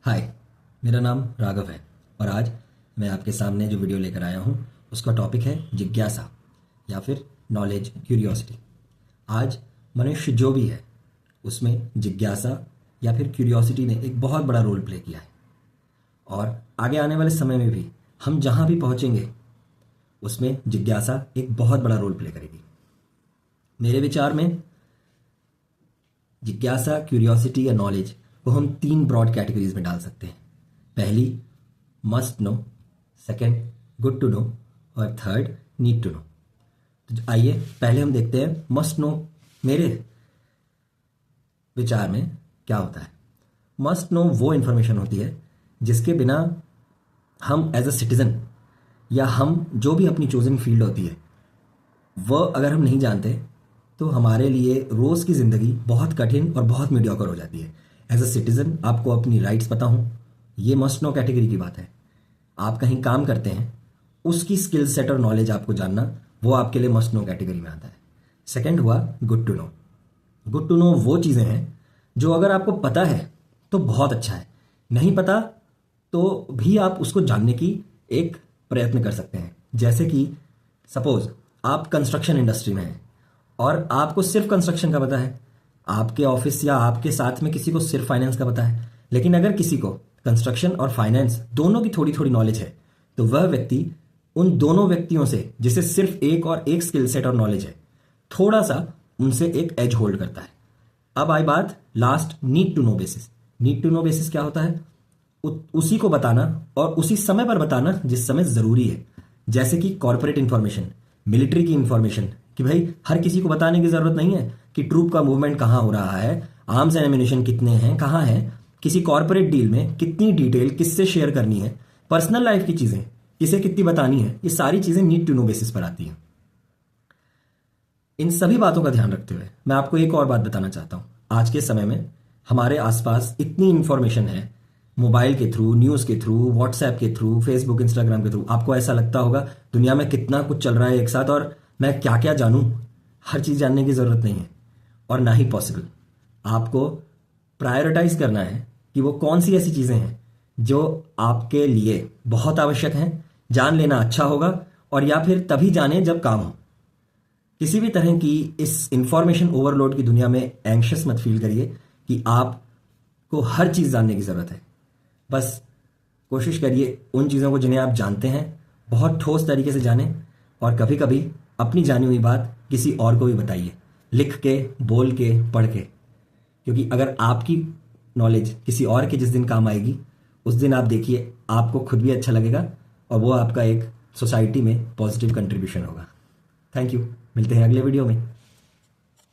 हाय, मेरा नाम राघव है और आज मैं आपके सामने जो वीडियो लेकर आया हूँ उसका टॉपिक है जिज्ञासा या फिर नॉलेज क्यूरियोसिटी। आज मनुष्य जो भी है उसमें जिज्ञासा या फिर क्यूरियोसिटी ने एक बहुत बड़ा रोल प्ले किया है और आगे आने वाले समय में भी हम जहाँ भी पहुँचेंगे उसमें जिज्ञासा एक बहुत बड़ा रोल प्ले करेगी। मेरे विचार में जिज्ञासा, क्यूरियोसिटी या नॉलेज को हम तीन ब्रॉड कैटेगरीज में डाल सकते हैं। पहली must know, second good to know और थर्ड नीड टू नो। तो आइए पहले हम देखते हैं मस्ट नो मेरे विचार में क्या होता है। मस्ट नो वो इन्फॉर्मेशन होती है जिसके बिना हम एज अ सिटीजन या हम जो भी अपनी चोजन फील्ड होती है वह अगर हम नहीं जानते तो हमारे लिए रोज़ की ज़िंदगी बहुत कठिन और बहुत मीडियोकर हो जाती है। एज अ सिटीज़न आपको अपनी राइट्स पता हों, ये मस्ट नो कैटेगरी की बात है। आप कहीं काम करते हैं, उसकी स्किल सेट और नॉलेज आपको जानना वो आपके लिए मस्ट नो कैटेगरी में आता है। सेकंड हुआ good to know. Good to know वो चीज़ें हैं जो अगर आपको पता है तो बहुत अच्छा है, नहीं पता तो भी आप उसको जानने की एक प्रयत्न कर सकते हैं। जैसे कि सपोज आप कंस्ट्रक्शन इंडस्ट्री में हैं और आपको सिर्फ कंस्ट्रक्शन का पता है, आपके ऑफिस या आपके साथ में किसी को सिर्फ फाइनेंस का पता है, लेकिन अगर किसी को कंस्ट्रक्शन और फाइनेंस दोनों की थोड़ी थोड़ी नॉलेज है तो वह व्यक्ति उन दोनों व्यक्तियों से जिसे सिर्फ एक और एक स्किल सेट और नॉलेज है थोड़ा सा उनसे एक एज होल्ड करता है। अब आई बात last need to know basis. Need to know basis क्या होता है? उसी को बताना और उसी समय पर बताना जिस समय जरूरी है। जैसे कि कॉर्पोरेट इंफॉर्मेशन, मिलिट्री की इंफॉर्मेशन, कि भाई हर किसी को बताने की जरूरत नहीं है कि ट्रूप का मूवमेंट कहाँ हो रहा है, आर्म्स एंड एम्यूनिशन कितने हैं, कहाँ हैं, किसी कॉर्पोरेट डील में कितनी डिटेल किससे शेयर करनी है, पर्सनल लाइफ की चीजें किसे कितनी बतानी है, ये सारी चीजें नीड टू नो बेसिस पर आती हैं। इन सभी बातों का ध्यान रखते हुए मैं आपको एक और बात बताना चाहता हूं। आज के समय में हमारे आसपास इतनी इंफॉर्मेशन है, मोबाइल के थ्रू, न्यूज़ के थ्रू, व्हाट्सएप के थ्रू, फेसबुक, इंस्टाग्राम के थ्रू। आपको ऐसा लगता होगा दुनिया में कितना कुछ चल रहा है एक साथ और मैं क्या क्या जानूं। हर चीज़ जानने की ज़रूरत नहीं है और ना ही पॉसिबल। आपको प्रायोरिटाइज करना है कि वो कौन सी ऐसी चीज़ें हैं जो आपके लिए बहुत आवश्यक हैं, जान लेना अच्छा होगा, और या फिर तभी जाने जब काम हो। किसी भी तरह की इस इंफॉर्मेशन ओवरलोड की दुनिया में एंग्शियस मत फील करिए कि आपको हर चीज़ जानने की ज़रूरत है। बस कोशिश करिए उन चीज़ों को जिन्हें आप जानते हैं बहुत ठोस तरीके से जानें, और कभी कभी अपनी जानी हुई बात किसी और को भी बताइए, लिख के, बोल के, पढ़ के। क्योंकि अगर आपकी नॉलेज किसी और के जिस दिन काम आएगी उस दिन आप देखिए आपको खुद भी अच्छा लगेगा और वो आपका एक सोसाइटी में पॉजिटिव कंट्रीब्यूशन होगा। Thank you. मिलते हैं अगले वीडियो में।